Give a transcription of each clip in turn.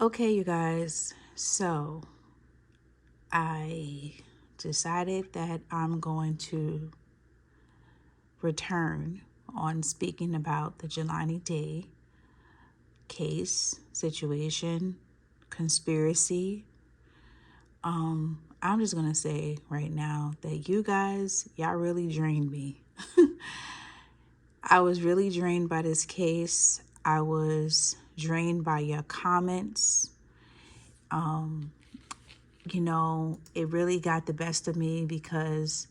Okay, you guys. So I decided that I'm going to return on speaking about the Jelani Day case, situation, conspiracy. I'm just going to say right now that you guys, y'all really drained me. I was really drained by this case. I was drained by your comments. It really got the best of me because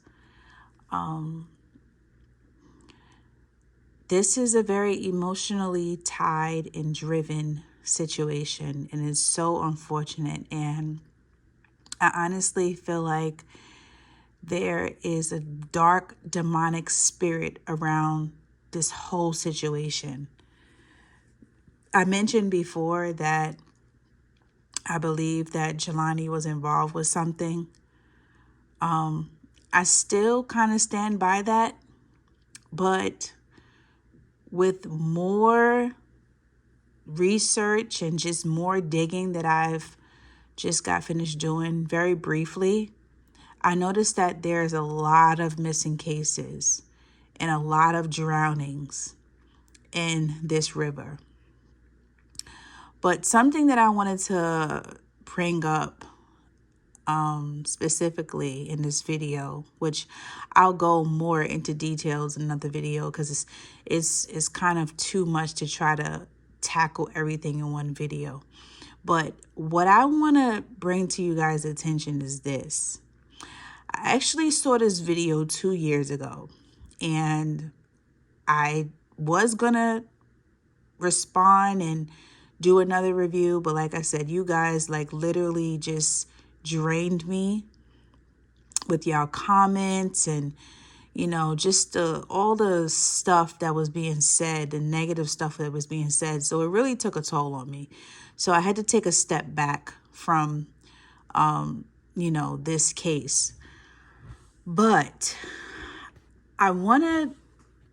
this is a very emotionally tied and driven situation, and it's so unfortunate. And I honestly feel like there is a dark demonic spirit around this whole situation. I mentioned before that I believe that Jelani was involved with something. I still kind of stand by that, but with more research and just more digging that I've just got finished doing very briefly, I noticed that there's a lot of missing cases and a lot of drownings in this river. But something that I wanted to bring up specifically in this video, which I'll go more into details in another video because it's kind of too much to try to tackle everything in one video. But what I want to bring to you guys' attention is this. I actually saw this video 2 years ago, and I was gonna respond and do another review, but like I said, you guys like literally just drained me with y'all comments and just all the stuff that was being said, the negative stuff that was being said. So it really took a toll on me. So I had to take a step back from this case. But I want to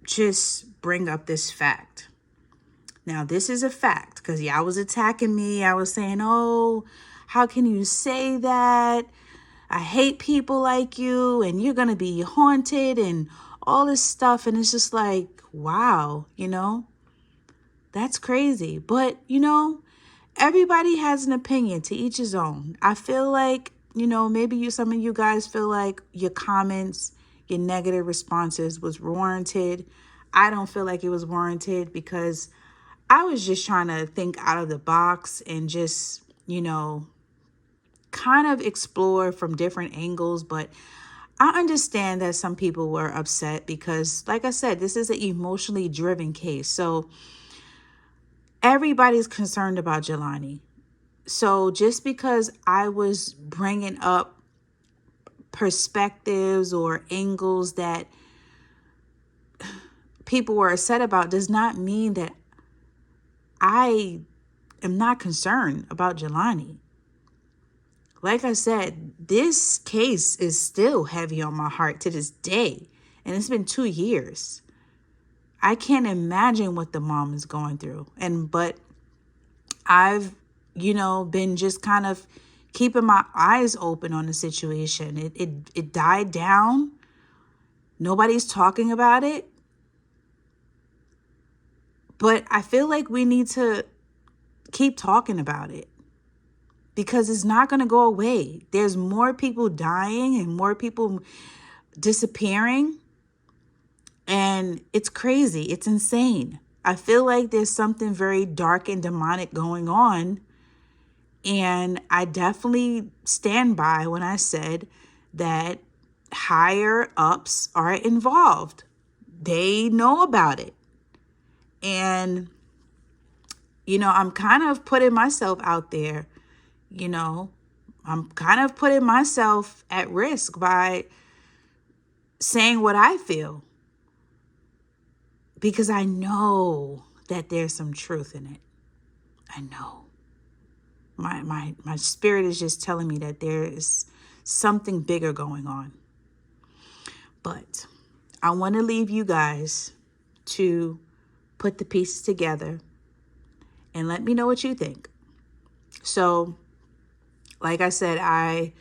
just bring up this fact. Now, this is a fact because y'all was attacking me. I was saying, oh, how can you say that? I hate people like you and you're going to be haunted and all this stuff. And it's just like, wow, that's crazy. But, everybody has an opinion, to each his own. I feel like, maybe some of you guys feel like your comments, your negative responses was warranted. I don't feel like it was warranted because I was just trying to think out of the box and just, kind of explore from different angles. But I understand that some people were upset because, like I said, this is an emotionally driven case. So everybody's concerned about Jelani. So just because I was bringing up perspectives or angles that people were upset about does not mean that I am not concerned about Jelani. Like I said, this case is still heavy on my heart to this day. And it's been 2 years. I can't imagine what the mom is going through. But I've, been just kind of keeping my eyes open on the situation. It died down. Nobody's talking about it. But I feel like we need to keep talking about it because it's not going to go away. There's more people dying and more people disappearing. And it's crazy. It's insane. I feel like there's something very dark and demonic going on. And I definitely stand by when I said that higher ups are involved. They know about it. And, I'm kind of putting myself out there, I'm kind of putting myself at risk by saying what I feel. Because I know that there's some truth in it. I know. My spirit is just telling me that there is something bigger going on. But I want to leave you guys to put the pieces together and let me know what you think. So, like I said,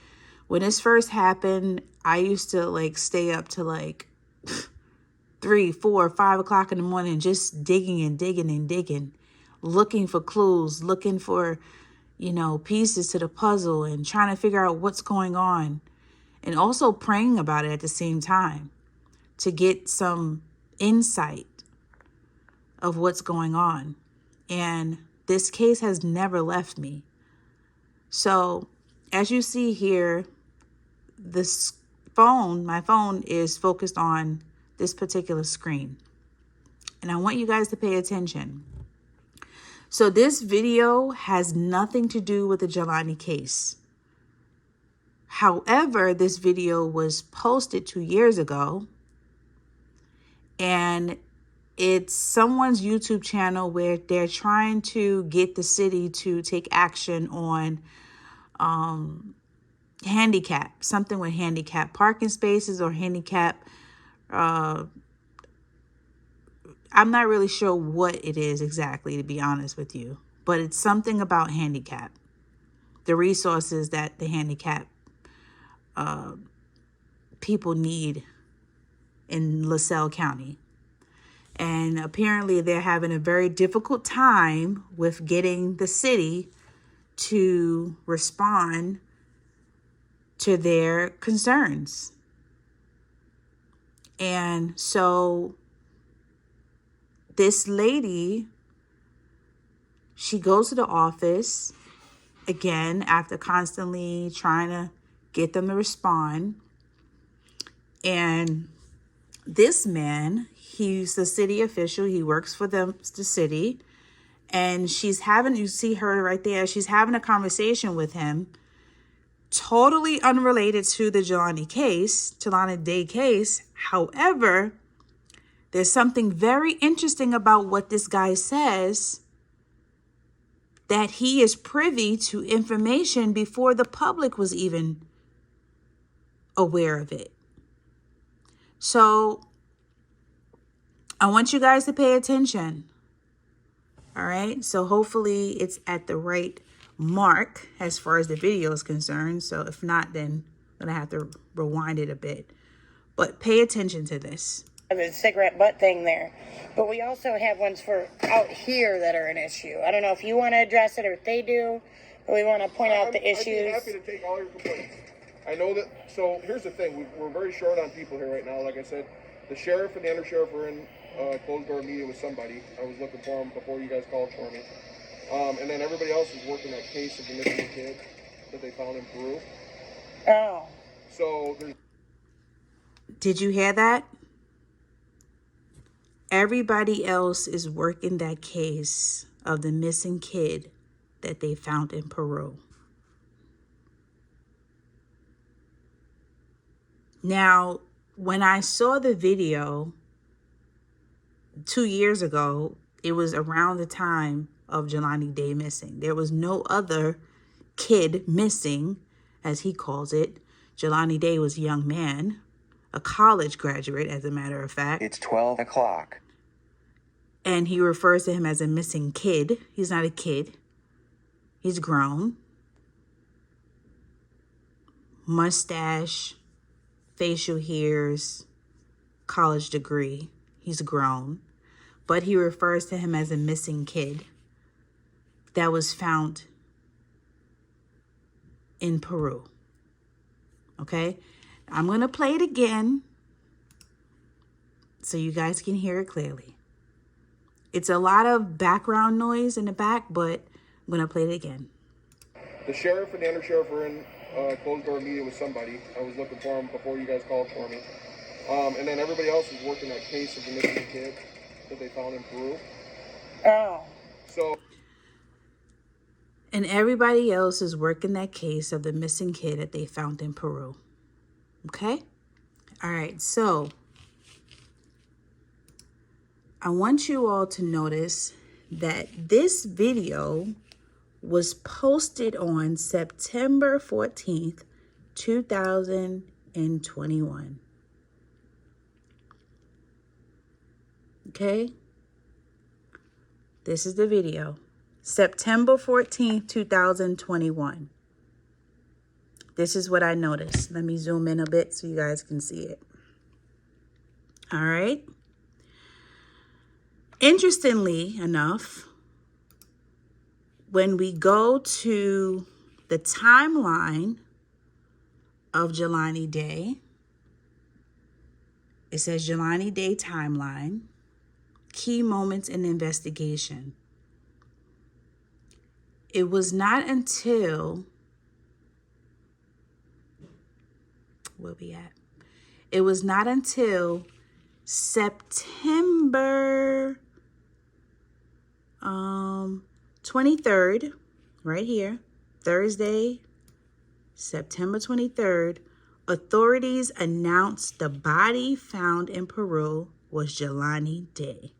when this first happened, I used to like stay up to like 3, 4, 5 o'clock in the morning, just digging and digging and digging, looking for clues, looking for, pieces to the puzzle and trying to figure out what's going on. And also praying about it at the same time to get some insight of what's going on. And this case has never left me. So as you see here, my phone is focused on this particular screen. And I want you guys to pay attention. So this video has nothing to do with the Jelani case. However, this video was posted 2 years ago, and it's someone's YouTube channel where they're trying to get the city to take action on handicap, something with handicap parking spaces or handicap. I'm not really sure what it is exactly, to be honest with you, but it's something about handicap, the resources that the handicap people need in LaSalle County. And apparently they're having a very difficult time with getting the city to respond to their concerns. And so this lady, she goes to the office again after constantly trying to get them to respond. And this man, he's a city official. He works for the city. And you see her right there, she's having a conversation with him, totally unrelated to the Jelani Day case. However, there's something very interesting about what this guy says, that he is privy to information before the public was even aware of it. So I want you guys to pay attention. All right. So hopefully it's at the right mark as far as the video is concerned. So if not, then I'm going to have to rewind it a bit. But pay attention to this. The cigarette butt thing there. But we also have ones for out here that are an issue. I don't know if you want to address it or if they do, but we want to point out the issues. I'd be happy to take all your complaints. I know that. So here's the thing. We're very short on people here right now. Like I said, the sheriff and the undersheriff were in closed door meeting with somebody. I was looking for them before you guys called for me. And then everybody else is working that case of the missing kid that they found in Peru. Oh. So did you hear that? Everybody else is working that case of the missing kid that they found in Peru. Now, when I saw the video 2 years ago, it was around the time of Jelani Day missing. There was no other kid missing, as he calls it. Jelani Day was a young man, a college graduate, as a matter of fact. It's 12 o'clock. And he refers to him as a missing kid. He's not a kid. He's grown. Mustache, facial hairs, college degree. He's grown. But he refers to him as a missing kid that was found in Peru. Okay? I'm going to play it again so you guys can hear it clearly. It's a lot of background noise in the back, but I'm going to play it again. the sheriff and the undersheriff were in closed door meeting with somebody. I was looking for them before you guys called for me. And then everybody else is working that case of the missing kid that they found in Peru. Oh. So. And everybody else is working that case of the missing kid that they found in Peru. Okay? All right, so I want you all to notice that this video was posted on September 14th, 2021. Okay? This is the video. September 14th, 2021. This is what I noticed. Let me zoom in a bit so you guys can see it. All right. Interestingly enough, when we go to the timeline of Jelani Day, it says Jelani Day timeline, key moments in the investigation. It was not until, where we at? It was not until September 23rd, right here, Thursday, September 23rd, authorities announced the body found in Peru was Jelani Day.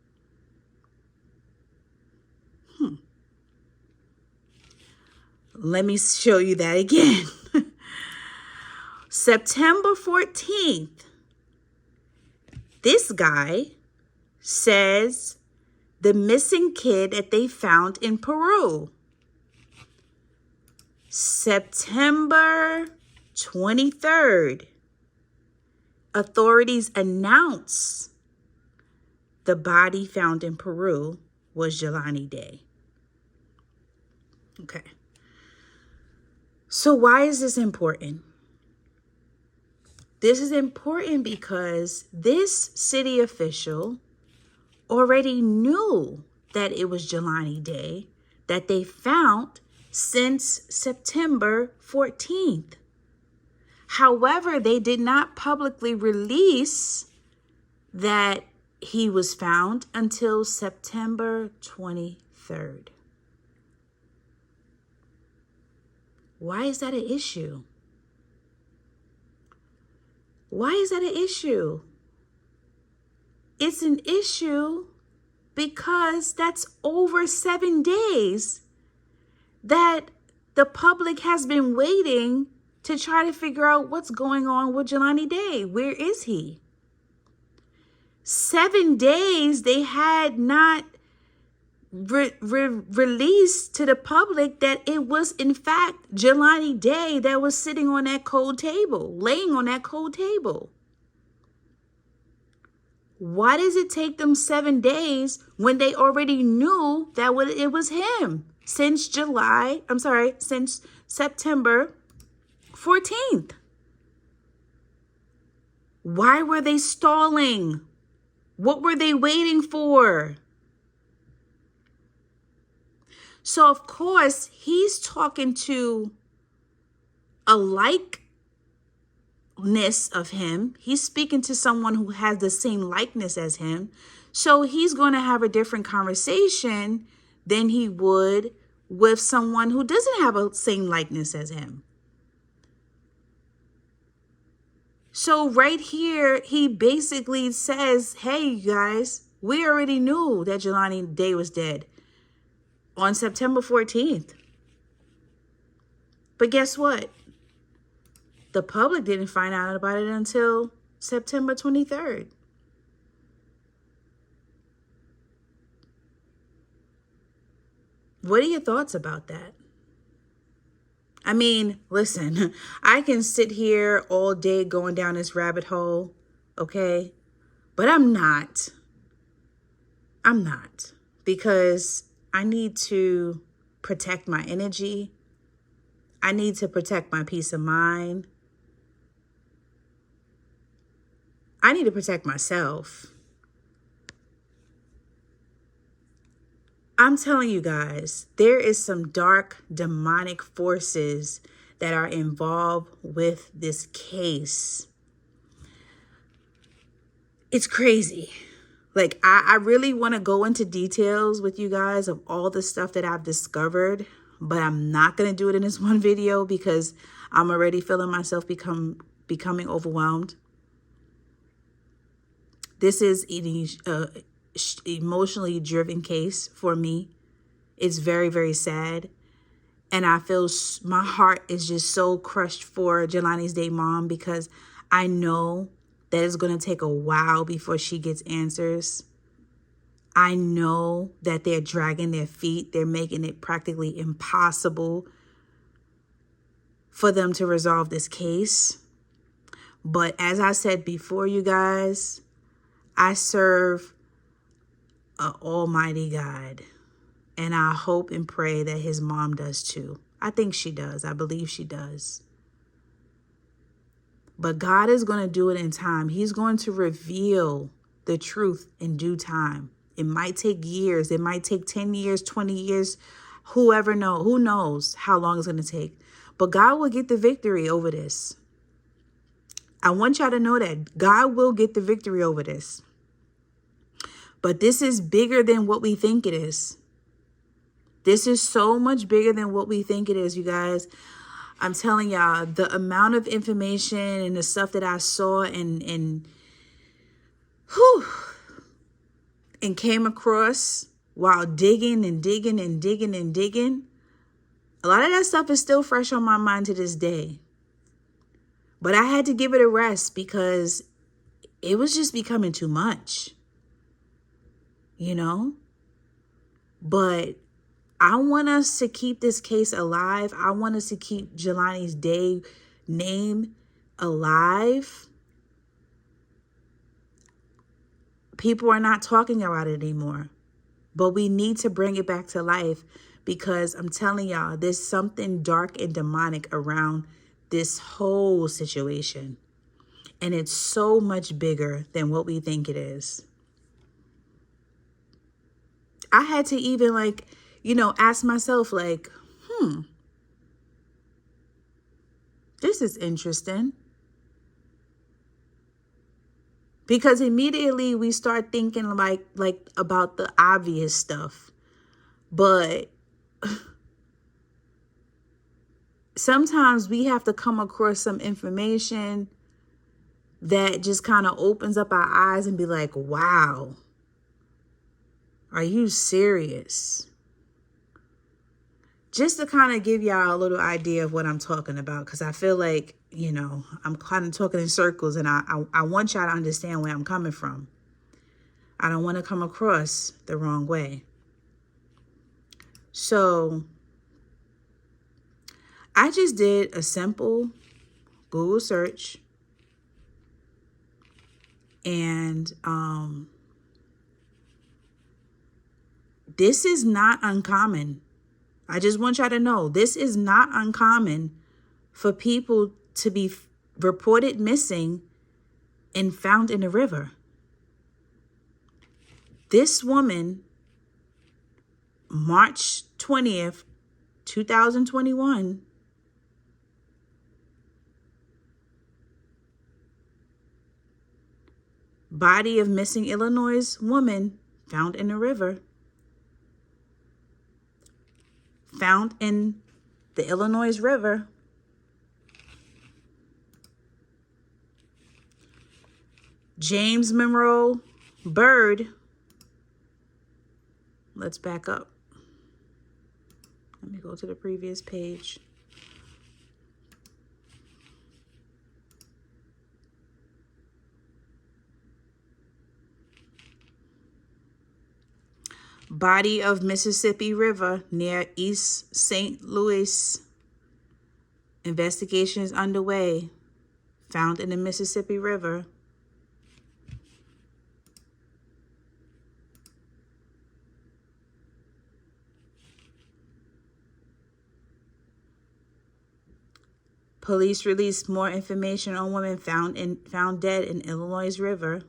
Let me show you that again. September 14th, this guy says the missing kid that they found in Peru. September 23rd, authorities announce the body found in Peru was Jelani Day. Okay. So why is this important? This is important because this city official already knew that it was Jelani Day that they found since September 14th. However, they did not publicly release that he was found until September 23rd. Why is that an issue? Why is that an issue? It's an issue because that's over 7 days that the public has been waiting to try to figure out what's going on with Jelani Day. Where is he? 7 days they had not released to the public that it was in fact Jelani Day that was sitting on that cold table, laying on that cold table. Why does it take them 7 days when they already knew that it was him since since September 14th? Why were they stalling? What were they waiting for? So, of course, he's talking to a likeness of him. He's speaking to someone who has the same likeness as him. So he's going to have a different conversation than he would with someone who doesn't have a same likeness as him. So right here, he basically says, hey, you guys, we already knew that Jelani Day was dead on September 14th. But guess what? The public didn't find out about it until September 23rd. What are your thoughts about that? I mean, listen, I can sit here all day going down this rabbit hole, okay? But I'm not. Because I need to protect my energy. I need to protect my peace of mind. I need to protect myself. I'm telling you guys, there is some dark demonic forces that are involved with this case. It's crazy. Like, I really want to go into details with you guys of all the stuff that I've discovered, but I'm not going to do it in this one video because I'm already feeling myself becoming overwhelmed. This is an emotionally driven case for me. It's very, very sad. And I feel my heart is just so crushed for Jelani's Day mom because I know that it's going to take a while before she gets answers. I know that they're dragging their feet. They're making it practically impossible for them to resolve this case. But as I said before, you guys, I serve an almighty God. And I hope and pray that his mom does too. I think she does. I believe she does. But God is going to do it in time. He's going to reveal the truth in due time. It might take years. It might take 10 years, 20 years. Who knows how long it's going to take. But God will get the victory over this. I want y'all to know that God will get the victory over this. But this is bigger than what we think it is. This is so much bigger than what we think it is, you guys. I'm telling y'all, the amount of information and the stuff that I saw and came across while digging and digging and digging and digging, a lot of that stuff is still fresh on my mind to this day. But I had to give it a rest because it was just becoming too much, you know? But I want us to keep this case alive. I want us to keep Jelani's name alive. People are not talking about it anymore, but we need to bring it back to life because I'm telling y'all, there's something dark and demonic around this whole situation. And it's so much bigger than what we think it is. I had to even ask myself this is interesting. Because immediately we start thinking like about the obvious stuff. But sometimes we have to come across some information that just kind of opens up our eyes and be like, wow, are you serious? Just to kind of give y'all a little idea of what I'm talking about, because I feel like, I'm kind of talking in circles, and I want y'all to understand where I'm coming from. I don't want to come across the wrong way. So I just did a simple Google search, and this is not uncommon. I just want y'all to know this is not uncommon for people to be reported missing and found in a river. This woman, March 20th, 2021, body of missing Illinois woman found in a river. Found in the Illinois River. James Monroe Bird. Let's back up. Let me go to the previous page. Body of Mississippi River near East St. Louis. Investigation is underway. Found in the Mississippi River. Police released more information on woman found dead in Illinois River.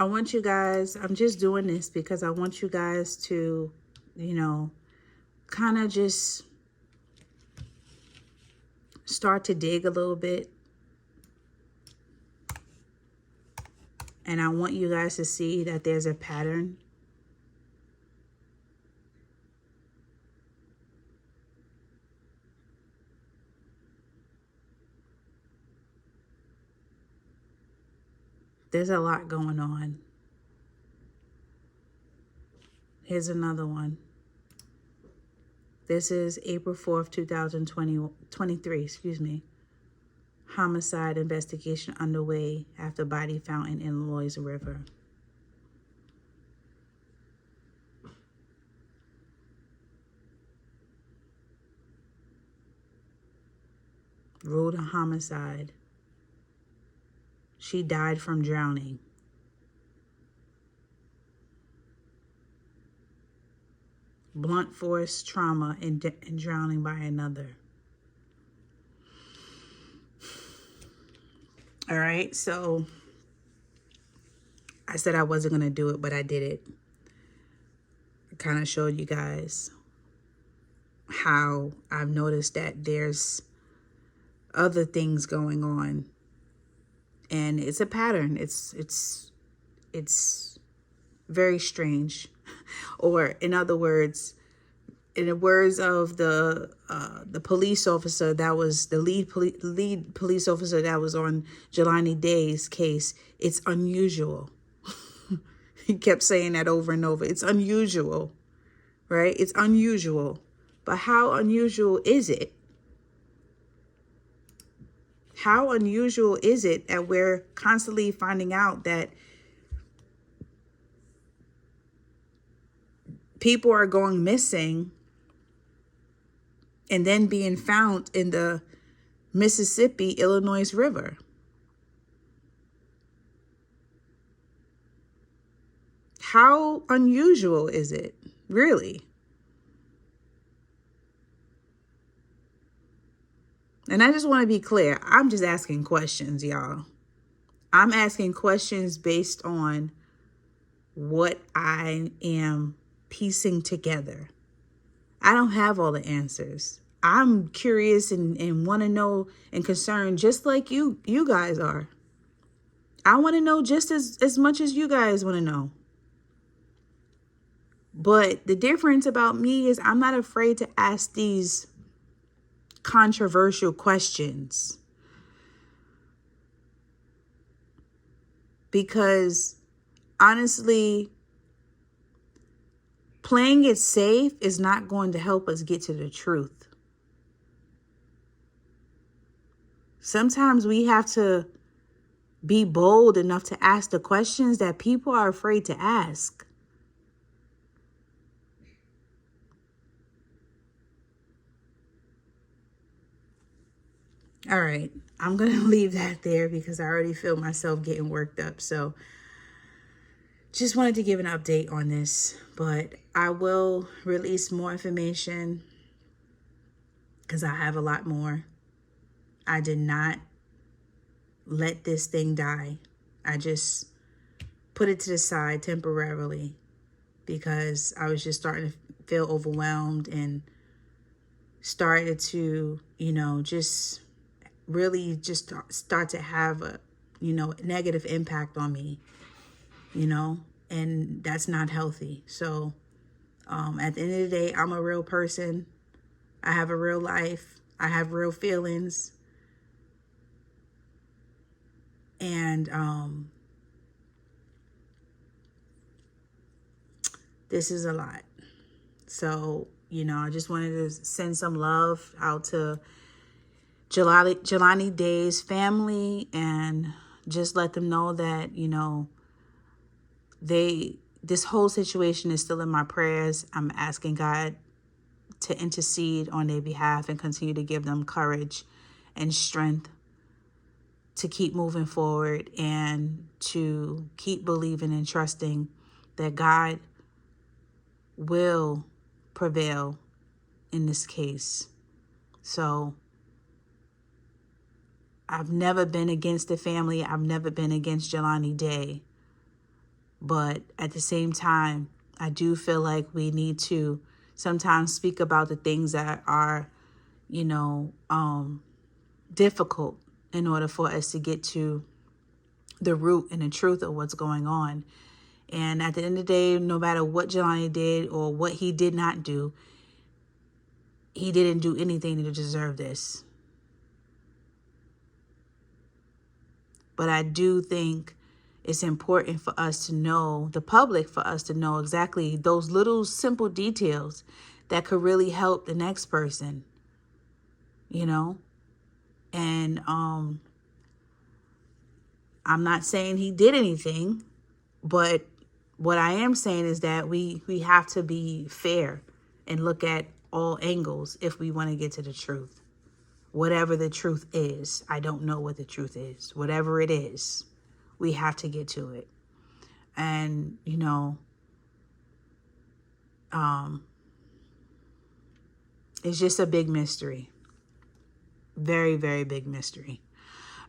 I want you guys, I'm just doing this because I want you guys to, you know, kind of just start to dig a little bit. And I want you guys to see that there's a pattern. There's a lot going on. Here's another one. This is April 4th, 2023, excuse me. Homicide investigation underway after body found in Illinois River. Ruled a homicide. She died from drowning. Blunt force trauma and drowning by another. All right, so I said I wasn't going to do it, but I did it. I kind of showed you guys how I've noticed that there's other things going on. And it's a pattern. It's very strange. Or in other words, in the words of the police officer that was the lead police officer that was on Jelani Day's case, it's unusual. He kept saying that over and over. It's unusual, right? It's unusual. But how unusual is it? How unusual is it that we're constantly finding out that people are going missing and then being found in the Mississippi, Illinois River? How unusual is it, really? And I just want to be clear. I'm just asking questions, y'all. I'm asking questions based on what I am piecing together. I don't have all the answers. I'm curious and want to know and concerned just like you guys are. I want to know just as much as you guys want to know. But the difference about me is I'm not afraid to ask these controversial questions. Because honestly, playing it safe is not going to help us get to the truth. Sometimes we have to be bold enough to ask the questions that people are afraid to ask. All right, I'm going to leave that there because I already feel myself getting worked up. So just wanted to give an update on this, but I will release more information because I have a lot more. I did not let this thing die. I just put it to the side temporarily because I was just starting to feel overwhelmed and started to, just really just start to have a, negative impact on me, and that's not healthy. So at the end of the day, I'm a real person. I have a real life. I have real feelings. And this is a lot. So, I just wanted to send some love out to Jelani Day's family and just let them know that, this whole situation is still in my prayers. I'm asking God to intercede on their behalf and continue to give them courage and strength to keep moving forward and to keep believing and trusting that God will prevail in this case. So I've never been against the family. I've never been against Jelani Day. But at the same time, I do feel like we need to sometimes speak about the things that are, you know, difficult in order for us to get to the root and the truth of what's going on. And at the end of the day, no matter what Jelani did or what he did not do, he didn't do anything to deserve this. But I do think it's important for us to know, the public, for us to know exactly those little simple details that could really help the next person, you know? And I'm not saying he did anything, but what I am saying is that we have to be fair and look at all angles if we want to get to the truth. Whatever the truth is, I don't know what the truth is. Whatever it is, we have to get to it. And, you know, it's just a big mystery. Very, very big mystery.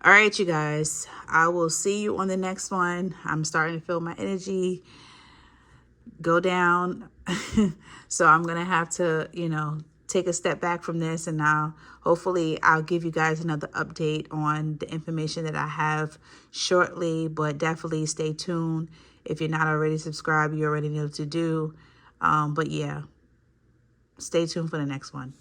All right, you guys, I will see you on the next one. I'm starting to feel my energy go down. So I'm going to have to, you know, take a step back from this, and now hopefully I'll give you guys another update on the information that I have shortly, but definitely stay tuned. If you're not already subscribed, you already know what to do. But yeah, stay tuned for the next one.